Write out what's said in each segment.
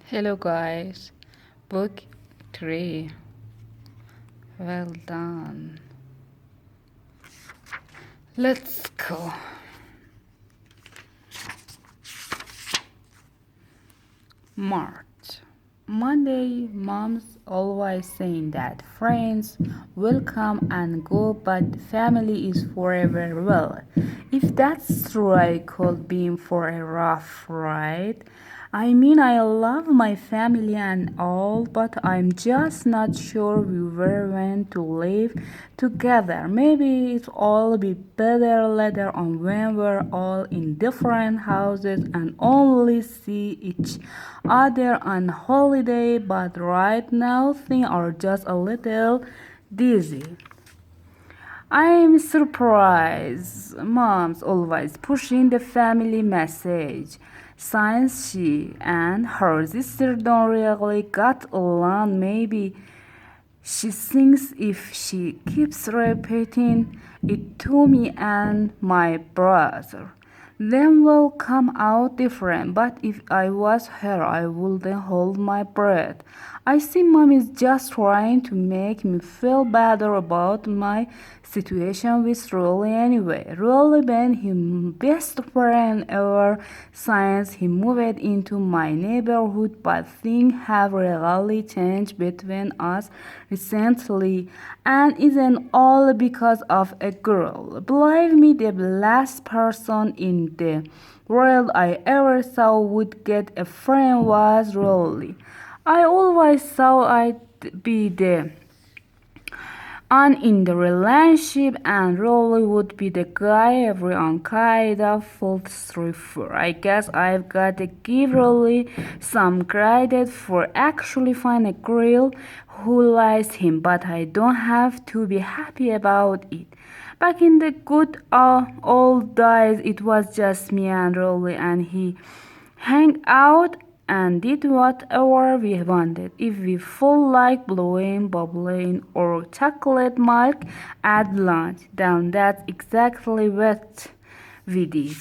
Hello guys, book 3. Well done. Let's go. March. Monday, mom's always saying that friends will come and go, but family is forever. Well, if that's true, I could be for a rough ride. I mean, I love my family and all, but I'm just not sure we were meant to live together. Maybe it'll be better later on when we're all in different houses and only see each other on holiday, but right now things are just a little dizzy. I'm surprised. Mom's always pushing the family message. Since she and her sister don't really get along, maybe she thinks if she keeps repeating it to me and my brother, then will come out different. But if I was her, I wouldn't hold my breath. I see mom is just trying to make me feel better about my situation with Rolly anyway. Rolly been his best friend ever since he moved into my neighborhood, but things have really changed between us recently, and isn't all because of a girl. Believe me, the last person in the world I ever saw would get a friend was Rolly. I always thought I'd be the one in the relationship and Rolly would be the guy everyone kind of felt sorry for. I guess I've got to give Rolly some credit for actually finding a girl who likes him, but I don't have to be happy about it. Back in the good old days, it was just me and Rolly, and he hang out and did whatever we wanted. If we felt like blowing, bubbling, or chocolate milk at lunch, then that's exactly what we did.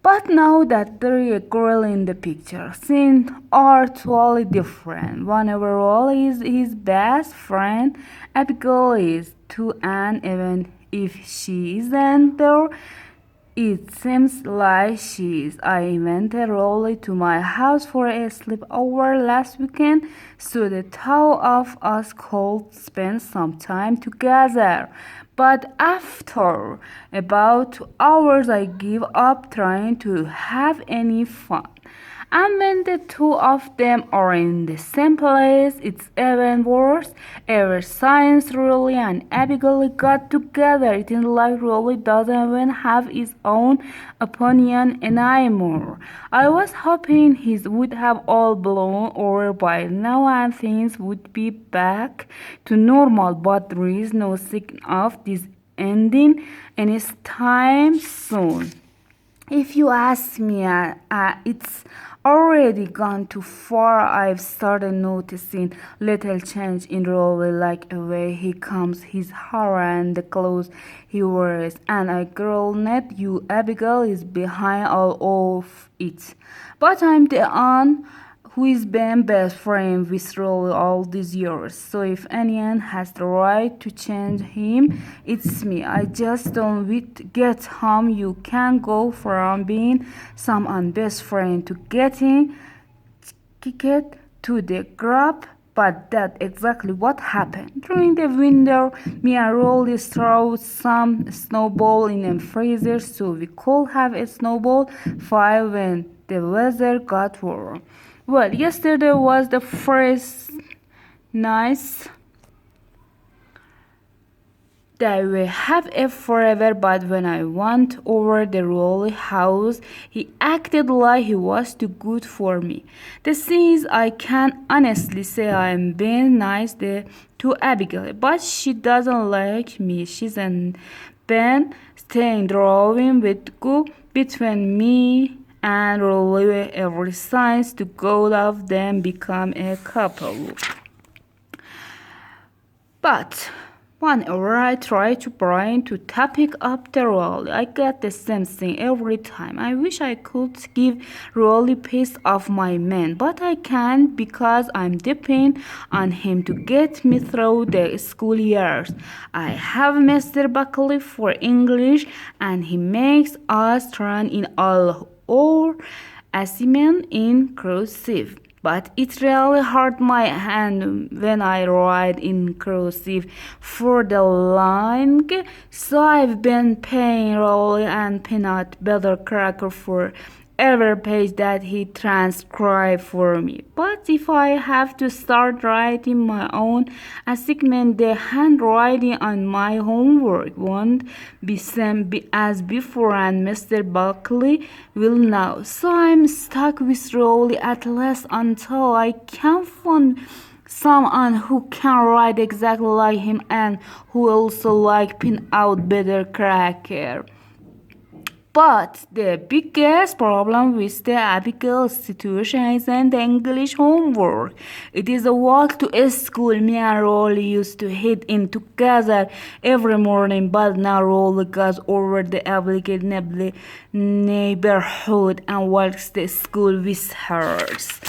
But now that there is a girl in the picture, things are totally different. Whenever Wally is his best friend, Abigail is too, and even if she isn't there, it seems like she is. I invited Rolly to my house for a sleepover last weekend, so the two of us could spend some time together. But after about 2 hours, I give up trying to have any fun. And when the two of them are in the same place, it's even worse. Ever since Rolly and Abigail got together, it is like Rolly doesn't even have his own opinion anymore. I was hoping his would have all blown over by now and things would be back to normal, but there is no sign of this ending anytime soon. If you ask me, it's already gone too far. I've started noticing little change in Rolly, like the way he combs his hair and the clothes he wears. And I granted you, Abigail is behind all of it. But I'm the one who has been best friend with Rolly all these years. So if anyone has the right to change him, it's me. I just don't get how you can go from being someone's best friend to getting kicked to the grab. But that's exactly what happened. During the winter, me and Rolly threw some snowball in a freezer so we could have a snowball fight when the weather got warm. Well, yesterday was the first nice that we have it forever, but when I went over the Rolly house, he acted like he was too good for me. The thing is, I can honestly say I'm being nice to Abigail, but she doesn't like me. She's been staying drawing with go between me and Rolly ever since the both of them become a couple. But Whenever I try to bring to topic up the role, I get the same thing every time. I wish I could give Rolly piece of my mind, but I can't because I'm depending on him to get me through the school years. I have Mr. Buckley for English, and he makes us turn in all our assignment in cursive. But it really hurt my hand when I write in cursive for the line. So I've been paying Rolly and peanut butter cracker for every page that he transcribed for me. But if I have to start writing my own assignment, the handwriting on my homework won't be same as before, and Mr. Buckley will know. So I'm stuck with Rolly at least until I can find someone who can write exactly like him and who also like peanut butter cracker. But the biggest problem with the Abigail situation isn't the English homework. It is a walk to school. Me and Rolly used to head in together every morning, but now Rolly goes over the obligate neighborhood and walks to school with hers.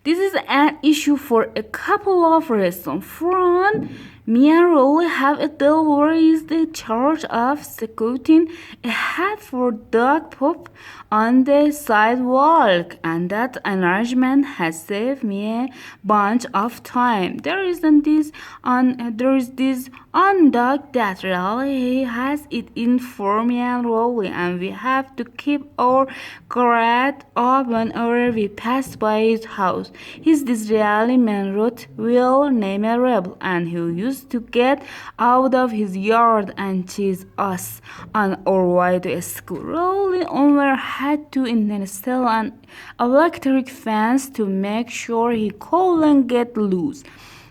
This is an issue for a couple of reasons. One, me and Rolly have a deal where is the charge of scouting a hat for dog poop on the sidewalk, and that arrangement has saved me a bunch of time. There is this on dog that really has it in for me and Rolly, and we have to keep our guard up whenever we pass by his house. He's this really man root will name a rebel, and he used to get out of his yard and chase us on our way to school. Rolly only had to install an electric fence to make sure he couldn't get loose.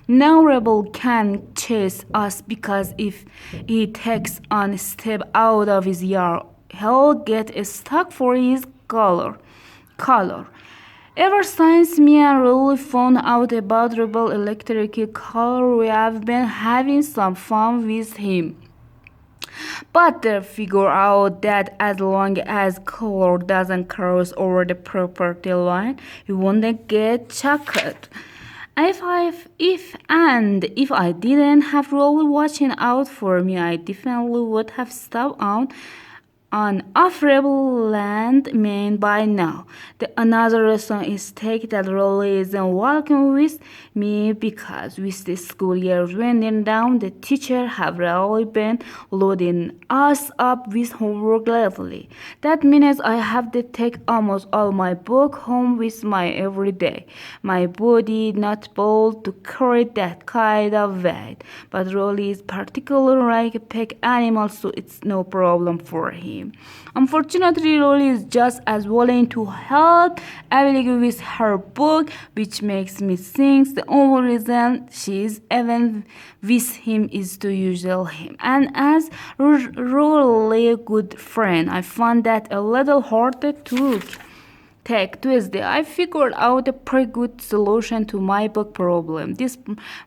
No rebel can chase us because if he takes one step out of his yard, he'll get stuck for his color. Ever since me and Rolly found out about rebel electric color, we have been having some fun with him. But they figure out that as long as color doesn't cross over the property line, he won't get chucked. If I didn't have Rolly watching out for me, I definitely would have stopped on off-rebel land man by now. Another reason is take that Rolly isn't walking with me because with the school year winding down, the teacher have really been loading us up with homework lately. That means I have to take almost all my book home with my every day. My body not able to carry that kind of weight, but Rolly is particularly like a pet animal, so it's no problem for him. Unfortunately, Rolly is just as willing to help Emily with her book, which makes me think the only reason she is even with him is to usual him. And as really a good friend, I found that a little harder to take Tuesday. I figured out a pretty good solution to my book problem. This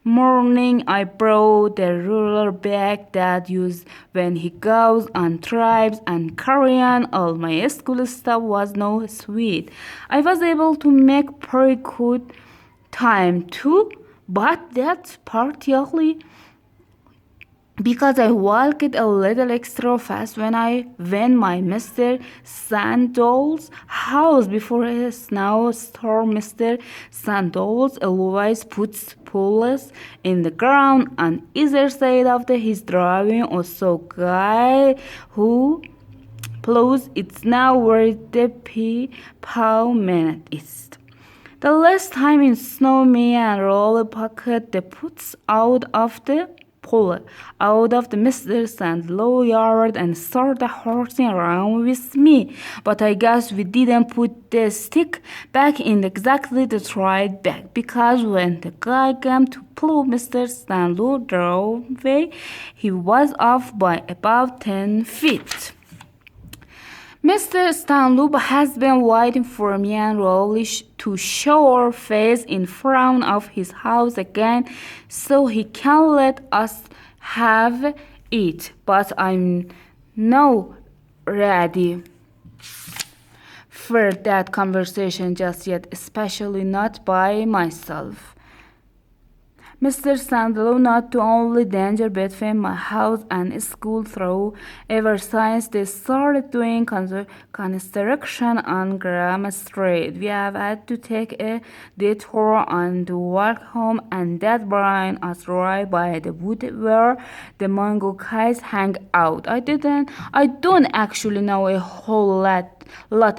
morning I brought the ruler bag that used when he goes on trips and carrying all my school stuff was no sweet. I was able to make pretty good time too, but that's partly because I walked a little extra fast when I went my Mr. Sandal's house before a snowstorm. Mr. Sandals always puts poles in the ground on either side of his driving. Also, guy who plows it's now where the pow minute is. The last time in snow, me and Rolly pocket the puts out of the Mr. Sandlow yard and started horsing around with me. But I guess we didn't put the stick back in exactly the right bag, because when the guy came to plow Mr. Sandlow's driveway, he was off by about 10 feet. Mr. Stanloop has been waiting for me and Rolly to show our face in front of his house again so he can let us have it, but I'm not ready for that conversation just yet, especially not by myself. Mr. Sandlow, not the only danger between my house and school through ever since they started doing construction on Graham Street. We have had to take a detour on the walk home, and that brings us right by the wood where the mango kites hang out. I don't actually know a whole lot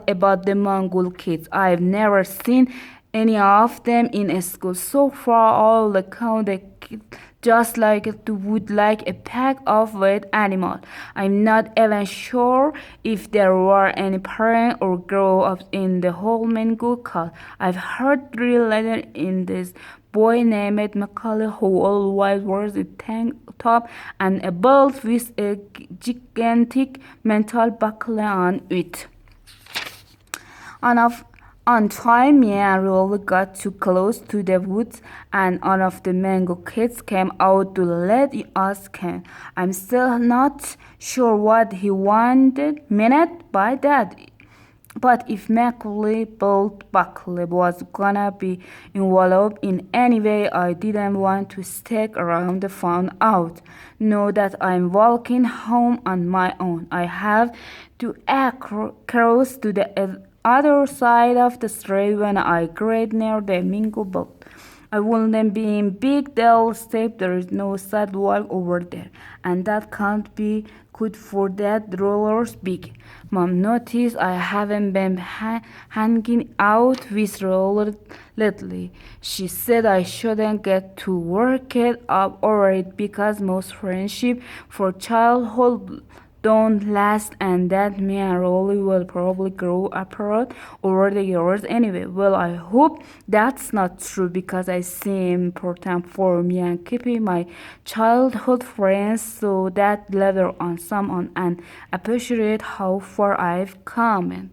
about the Mongol kids. I've never seen any of them in school. So far, all the count the kids just like it would like a pack of wild animals. I'm not even sure if there were any parents or grown-ups in the whole Mango cult. I've heard three legends in this boy named Macaulay who always wears a tank top and a belt with a gigantic metal buckle on it. Enough on time, me and Rolly got too close to the woods, and one of the mango kids came out to let us in. I'm still not sure what he wanted meant by that. But if Macaulay Bolt Buckley was gonna be involved in any way, I didn't want to stick around to find out. Know that I'm walking home on my own. I have to cross to the other side of the street when I get near the Mingo boat. I wouldn't be in Big Dell State. There is no sidewalk over there, and that can't be good for that roller's big. Mom noticed I haven't been hanging out with roller lately. She said I shouldn't get too worked up over it because most friendship for childhood don't last, and that me and Rolly will probably grow apart over the years anyway. Well, I hope that's not true because I seem important for me and keeping my childhood friends so that later on someone and appreciate how far I've come.